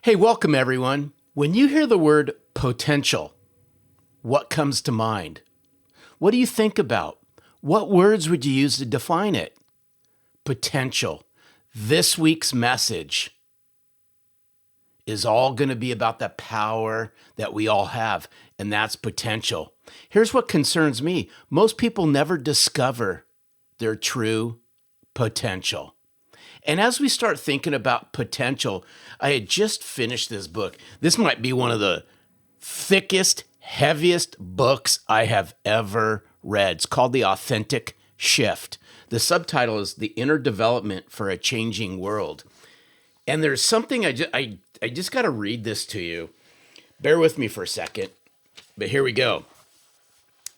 Hey, welcome everyone. When you hear the word potential, what comes to mind? What do you think about? What words would you use to define it? Potential. This week's message is all going to be about the power that we all have, and that's potential. Here's what concerns me. Most people never discover their true potential. And as we start thinking about potential, I had just finished this book. This might be one of the thickest, heaviest books I have ever read. It's called The Authentic Shift. The subtitle is The Inner Development for a Changing World. And there's something I just got to read this to you. Bear with me for a second, but here we go.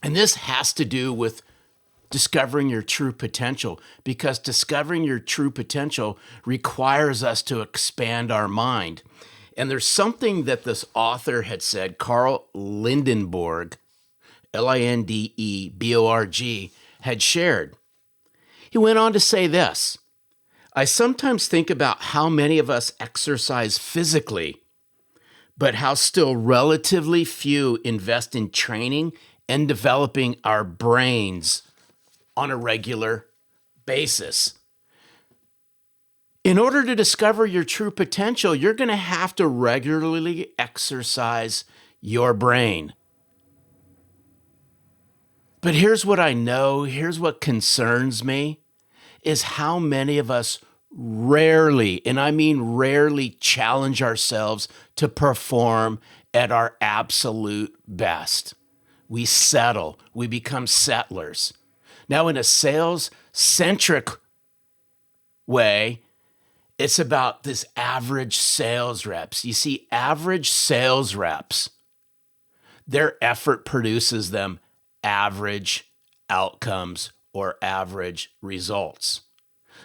And this has to do with discovering your true potential, because discovering your true potential requires us to expand our mind. And there's something that this author had said, Carl Lindeborg, Lindeborg, had shared. He went on to say this: I sometimes think about how many of us exercise physically, but how still relatively few invest in training and developing our brains on a regular basis. In order to discover your true potential, you're going to have to regularly exercise your brain. But here's what I know, here's what concerns me, is how many of us rarely, and I mean rarely, challenge ourselves to perform at our absolute best. We settle, we become settlers. Now, in a sales-centric way, it's about this average sales reps. You see, average sales reps, their effort produces them average outcomes or average results.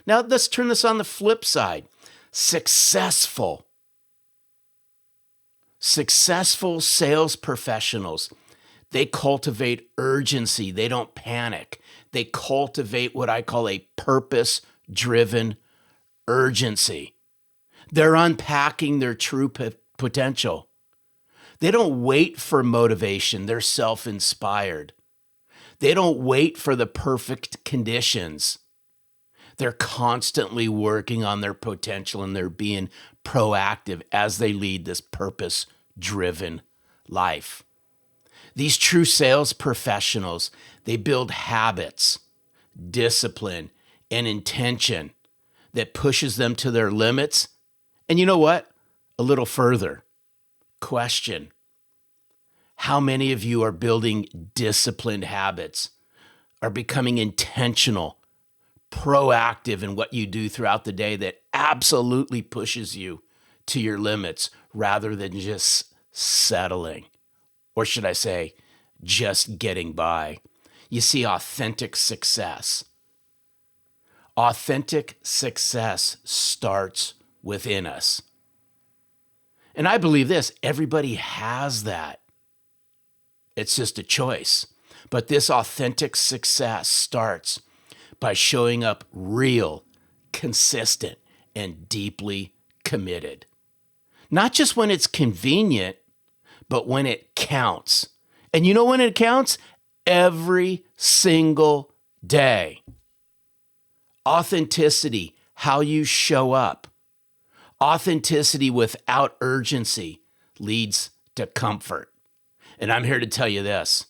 Now, let's turn this on the flip side. Successful sales professionals, they cultivate urgency. They don't panic. They cultivate what I call a purpose-driven urgency. They're unpacking their true potential. They don't wait for motivation. They're self-inspired. They don't wait for the perfect conditions. They're constantly working on their potential, and they're being proactive as they lead this purpose-driven life. These true sales professionals, they build habits, discipline, and intention that pushes them to their limits. And you know what? A little further. Question: how many of you are building disciplined habits, are becoming intentional, proactive in what you do throughout the day that absolutely pushes you to your limits rather than just settling? Or should I say, just getting by? You see, authentic success starts within us. And I believe this, everybody has that. It's just a choice. But this authentic success starts by showing up real, consistent, and deeply committed. Not just when it's convenient, but when it counts. And you know when it counts? Every single day. Authenticity, how you show up. Authenticity without urgency leads to comfort. And I'm here to tell you this: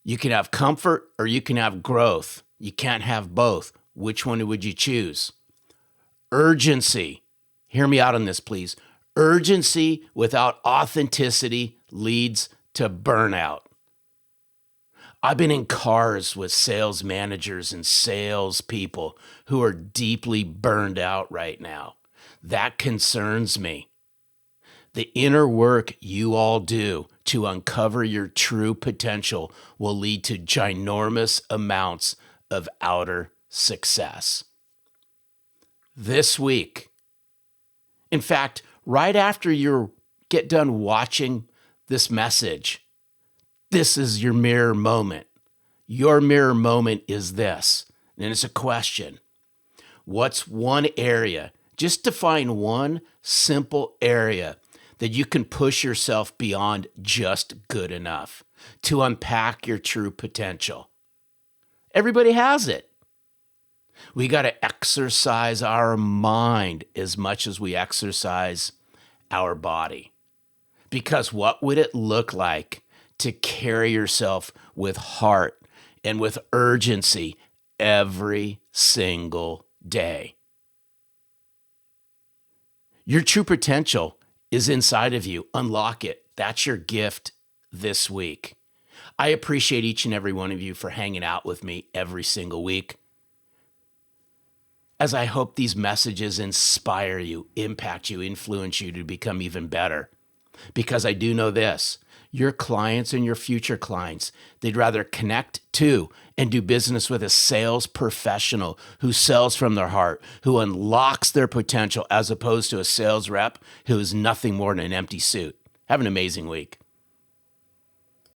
you can have comfort or you can have growth. You can't have both. Which one would you choose? Urgency. Hear me out on this, please. Urgency without authenticity leads to burnout. I've been in cars with sales managers and salespeople who are deeply burned out right now. That concerns me. The inner work you all do to uncover your true potential will lead to ginormous amounts of outer success. This week, in fact, right after you get done watching this message, this is your mirror moment. Your mirror moment is this, and it's a question. What's one area Just define one simple area that you can push yourself beyond just good enough to unpack your true potential. Everybody has it. We got to exercise our mind as much as we exercise our body. Because what would it look like to carry yourself with heart and with urgency every single day? Your true potential is inside of you. Unlock it. That's your gift this week. I appreciate each and every one of you for hanging out with me every single week, as I hope these messages inspire you, impact you, influence you to become even better. Because I do know this, your clients and your future clients, they'd rather connect to and do business with a sales professional who sells from their heart, who unlocks their potential, as opposed to a sales rep who is nothing more than an empty suit. Have an amazing week.